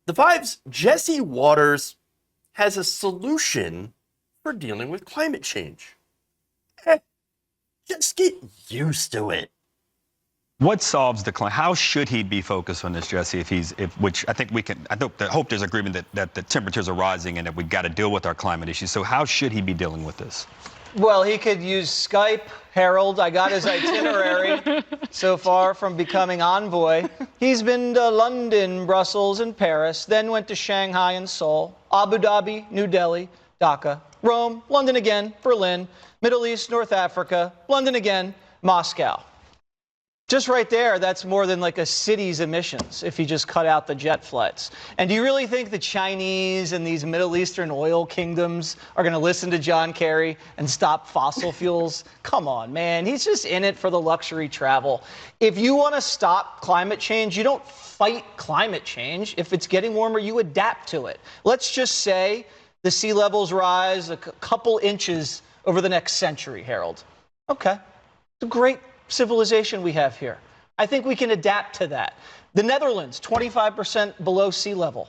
The Five's Jesse Waters has a solution for dealing with climate change. Just get used to it. What solves the climate? How should he be focused on this, Jesse? Which I think we can. I hope there's agreement that the temperatures are rising and that we got to deal with our climate issues. So how should he be dealing with this? Well, he could use Skype. Harold, I got his itinerary so far from becoming envoy. He's been to London, Brussels, and Paris, then went to Shanghai and Seoul, Abu Dhabi, New Delhi, Dhaka, Rome, London again, Berlin, Middle East, North Africa, London again, Moscow. Just right there, that's more than like a city's emissions if you just cut out the jet flights. And do you really think the Chinese and these Middle Eastern oil kingdoms are going to listen to John Kerry and stop fossil fuels? Come on, man. He's just in it for the luxury travel. If you want to stop climate change, you don't fight climate change. If it's getting warmer, you adapt to it. Let's just say the sea levels rise a couple inches over the next century, Harold. Okay. It's a great civilization we have here. I think we can adapt to that. The Netherlands, 25% below sea level.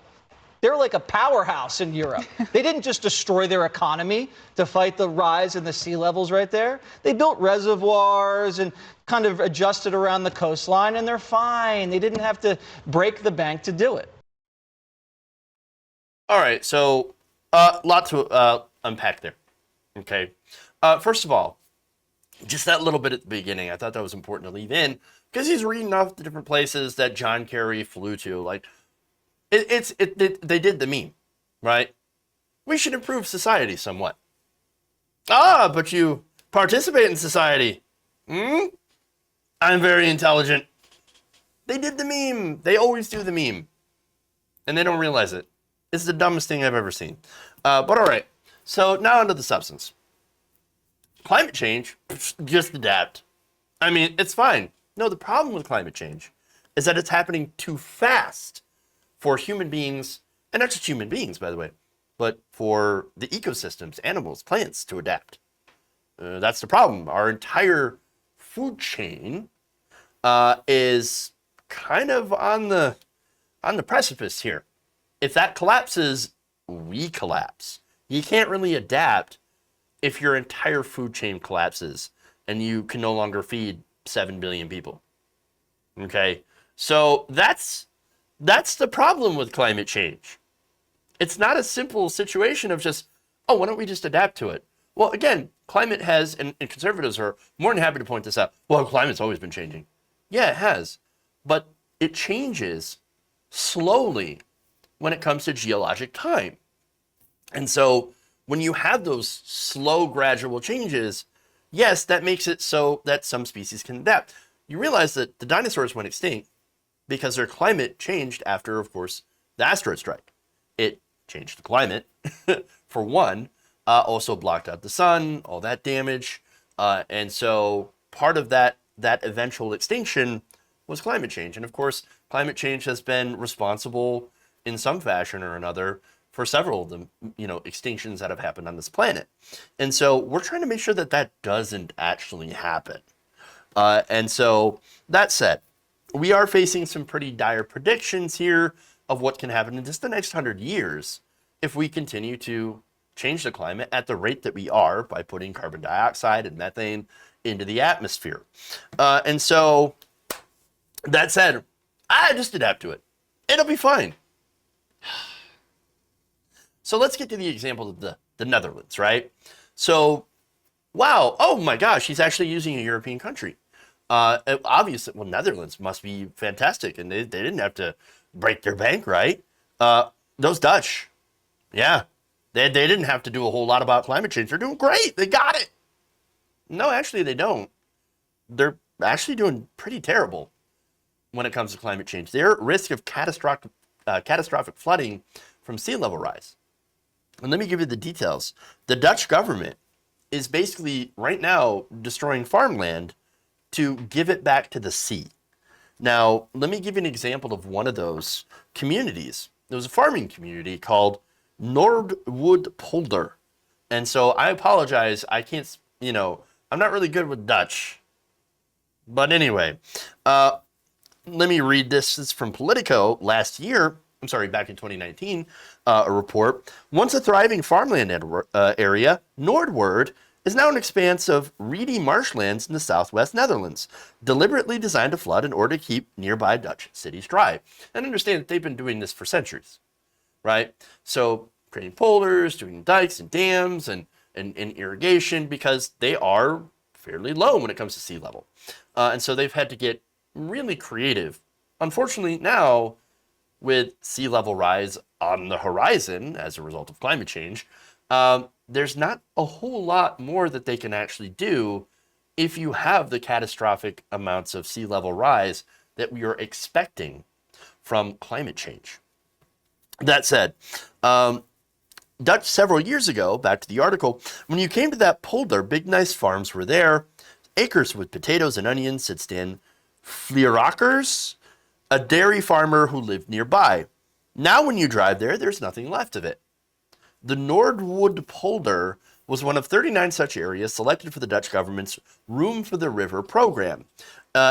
They're like a powerhouse in Europe. They didn't just destroy their economy to fight the rise in the sea levels right there. They built reservoirs and kind of adjusted around the coastline, and they're fine. They didn't have to break the bank to do it. All right, so a lot to unpack there. Okay. First of all, just that little bit at the beginning, I thought that was important to leave in because he's reading off the different places that John Kerry flew to. Like, they did the meme, right? We should improve society somewhat. Ah, but you participate in society. I'm very intelligent. They did the meme. They always do the meme, and they don't realize it. It's the dumbest thing I've ever seen. But all right. So now onto the substance. Climate change, just adapt. I mean, it's fine. No, the problem with climate change is that it's happening too fast for human beings, and not just human beings, by the way, but for the ecosystems, animals, plants to adapt. That's the problem. Our entire food chain is kind of on the precipice here. If that collapses, we collapse. You can't really adapt if your entire food chain collapses and you can no longer feed 7 billion people. Okay? So that's the problem with climate change. It's not a simple situation of just, oh, why don't we just adapt to it? Well, again, climate has, and conservatives are more than happy to point this out. Well, climate's always been changing. Yeah, it has. But it changes slowly when it comes to geologic time. And so when you have those slow, gradual changes, yes, that makes it so that some species can adapt. You realize that the dinosaurs went extinct because their climate changed after, of course, the asteroid strike. It changed the climate, for one, also blocked out the sun, all that damage. And so part of that eventual extinction was climate change. And of course, climate change has been responsible in some fashion or another for several of the extinctions that have happened on this planet. And so we're trying to make sure that that doesn't actually happen. And so that said, we are facing some pretty dire predictions here of what can happen in just the next 100 years if we continue to change the climate at the rate that we are by putting carbon dioxide and methane into the atmosphere. And so that said, I just adapt to it. It'll be fine. So let's get to the example of the Netherlands, right? So, wow, oh my gosh, he's actually using a European country. Obviously, well, Netherlands must be fantastic, and they didn't have to break their bank, right? Those Dutch, yeah, they didn't have to do a whole lot about climate change. They're doing great. They got it. No, actually, they don't. They're actually doing pretty terrible when it comes to climate change. They're at risk of catastrophic flooding from sea level rise. And let me give you the details. The Dutch government is basically right now destroying farmland to give it back to the sea. Now, let me give you an example of one of those communities. There was a farming community called Noordwood Polder. And so I apologize. I can't, I'm not really good with Dutch. But anyway, let me read this. It's from Politico last year. back in 2019, a report, once a thriving farmland area, Noordwoord is now an expanse of reedy marshlands in the southwest Netherlands, deliberately designed to flood in order to keep nearby Dutch cities dry. And understand that they've been doing this for centuries, right? So creating polders, doing dikes and dams and irrigation, because they are fairly low when it comes to sea level. And so they've had to get really creative. Unfortunately, now, with sea level rise on the horizon as a result of climate change, there's not a whole lot more that they can actually do if you have the catastrophic amounts of sea level rise that we are expecting from climate change. That said, Dutch several years ago, back to the article, when you came to that polder, big nice farms were there, acres with potatoes and onions, said Stan Vlierakers, a dairy farmer who lived nearby. Now when you drive there, there's nothing left of it. The Noordwoord polder was one of 39 such areas selected for the Dutch government's Room for the River program,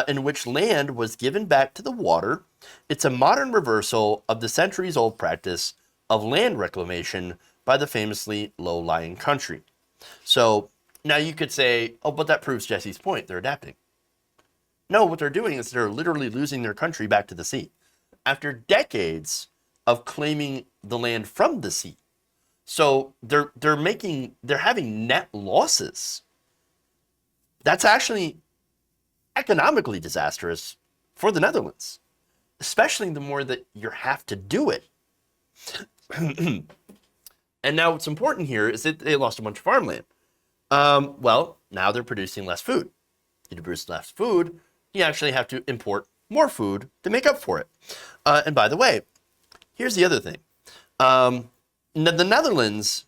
in which land was given back to the water. It's a modern reversal of the centuries-old practice of land reclamation by the famously low-lying country. So now you could say, oh, but that proves Jesse's point. They're adapting. No, what they're doing is they're literally losing their country back to the sea after decades of claiming the land from the sea. So they're having net losses. That's actually economically disastrous for the Netherlands, especially the more that you have to do it. And now what's important here is that they lost a bunch of farmland. Well, now they're producing less food. You produce less food, you actually have to import more food to make up for it. And by the way, here's the other thing. The Netherlands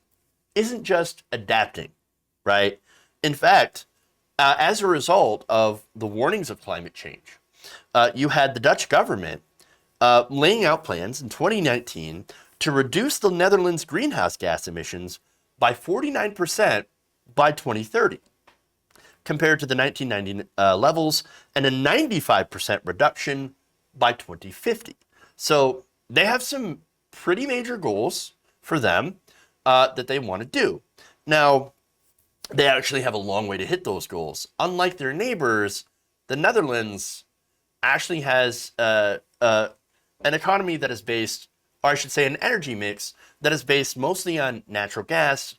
isn't just adapting, right? In fact, as a result of the warnings of climate change, you had the Dutch government laying out plans in 2019 to reduce the Netherlands' greenhouse gas emissions by 49% by 2030, compared to the 1990 levels, and a 95% reduction by 2050. So they have some pretty major goals for them that they want to do. Now, they actually have a long way to hit those goals. Unlike their neighbors, the Netherlands actually has an economy that is based, or I should say an energy mix that is based mostly on natural gas,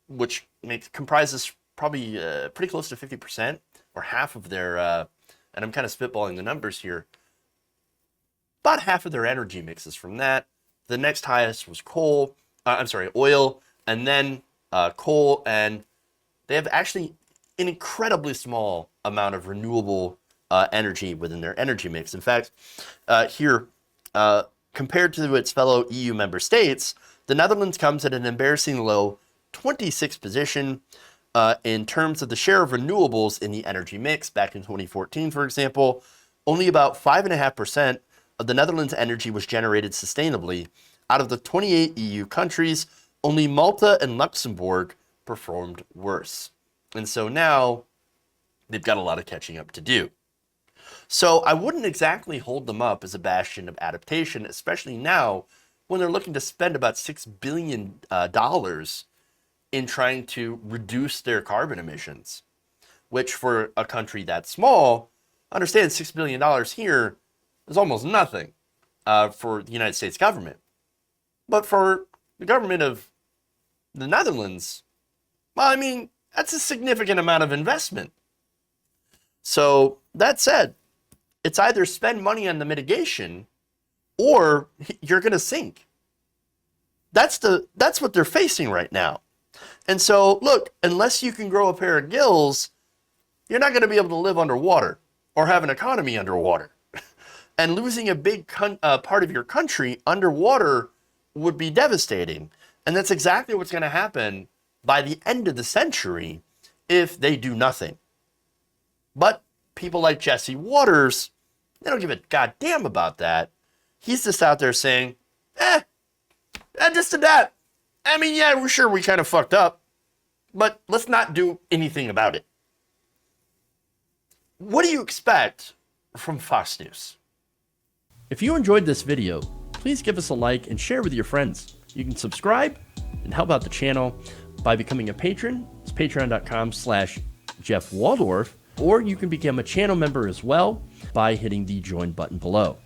which comprises probably pretty close to 50%, or half of their, and I'm kind of spitballing the numbers here, about half of their energy mix is from that. The next highest was oil, and then coal, and they have actually an incredibly small amount of renewable energy within their energy mix. In fact, here, compared to its fellow EU member states, the Netherlands comes at an embarrassing low 26th position in terms of the share of renewables in the energy mix. Back in 2014, for example, only about 5.5% of the Netherlands' energy was generated sustainably. Out of the 28 EU countries, only Malta and Luxembourg performed worse. And so now they've got a lot of catching up to do. So I wouldn't exactly hold them up as a bastion of adaptation, especially now when they're looking to spend about $6 billion in trying to reduce their carbon emissions, which for a country that small, understand $6 billion here is almost nothing for the United States government. But for the government of the Netherlands, well, I mean, that's a significant amount of investment. So that said, it's either spend money on the mitigation or you're going to sink. That's what they're facing right now. And so, look, unless you can grow a pair of gills, you're not going to be able to live underwater or have an economy underwater. And losing a big part of your country underwater would be devastating. And that's exactly what's going to happen by the end of the century if they do nothing. But people like Jesse Waters, they don't give a goddamn about that. He's just out there saying, just adapt. I mean, yeah, we're sure we kind of fucked up, but let's not do anything about it. What do you expect from Fox News? If you enjoyed this video, please give us a like and share with your friends. You can subscribe and help out the channel by becoming a patron. It's patreon.com/Jeff Waldorf, or you can become a channel member as well by hitting the join button below.